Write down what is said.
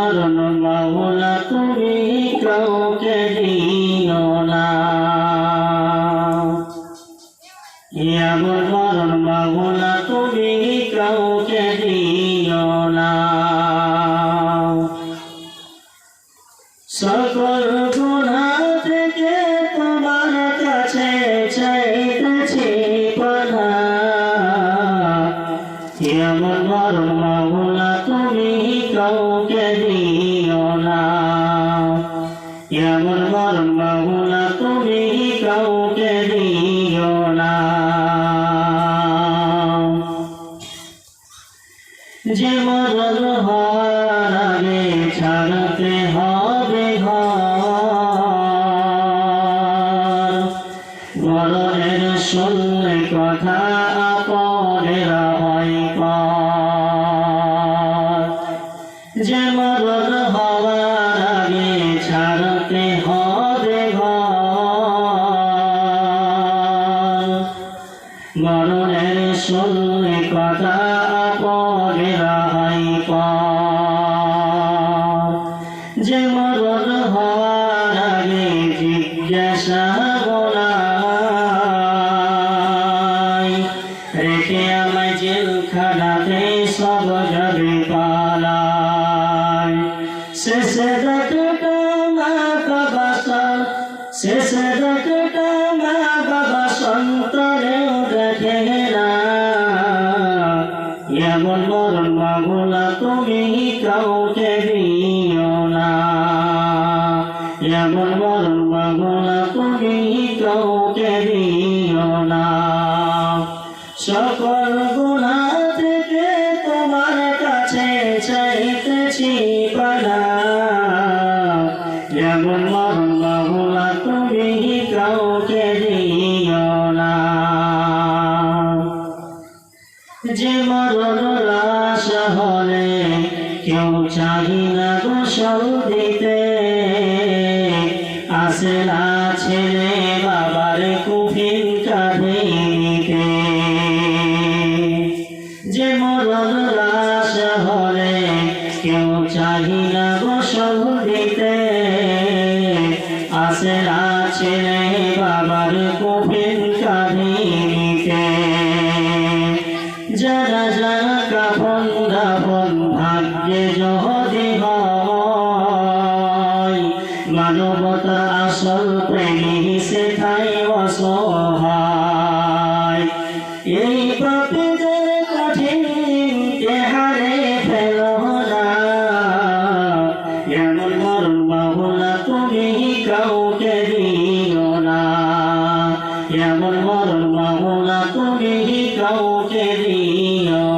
মরণ মাওলা তুমি কাউকে দিও না, এমন মরণ মাওলা তুমি কাউকে দিও না। সকল গুনাহ থেকে তোমার কাছে চাইতেছি পানা, এমন মরণ মাওলা তুমি কাউকে দিও না, এমন মরণ মাওলা তুমি কাউকে দিও না। যে মরণ হওয়ার আগে ছাড়তে হবে ঘর, মরণের শুনলে কথা আপনেরা হয় পর। যে মরণ হওয়ার আগে ছাড়তে হবে ঘর, মরণের শুনলে কথা আপনেরা হয় পর। যে মরণ হওয়ার আগে জিজ্ঞাসা বলাই, রেখে আমায় জেলখানাতে সব যাবে পালায়। শেষে ডাকটা মা বাবা, শেষে ডাকটা মা বাবা সন্তানেও দেখে না, এমন মরণ মাওলা তুমি কাউকে দিও না, এমন মরণ মাওলা তুমি কাউকে দিও না। সকল গুনাহ থেকে তোমার কাছে চাইতেছি পানা, এমন মরণ মাওলা তুমি কাউকে দিও না। যে মরণ লাশ হলে কেউ চাহি না গোসল দিতে, আসে না ছেলে বাবার কুফিন কাঁধে নিতে। যে মরণ লাশ হলে কেউ চাহি না গোসল দিতে, আসে না ছেলে বাবার কুফিন কাঁধে নিতে। যারা যারা কাফন দাফন ভাগ্যে যদি হয়, মানবতার আসল প্রেমী সেথায় অসহায়। এই পাপীদের কঠিন দেহারে ফেল না, এমন মরণ মাওলা তুমি কাউকে দিও না, এমন মরণ মাওলা তুমি কাউকে দিও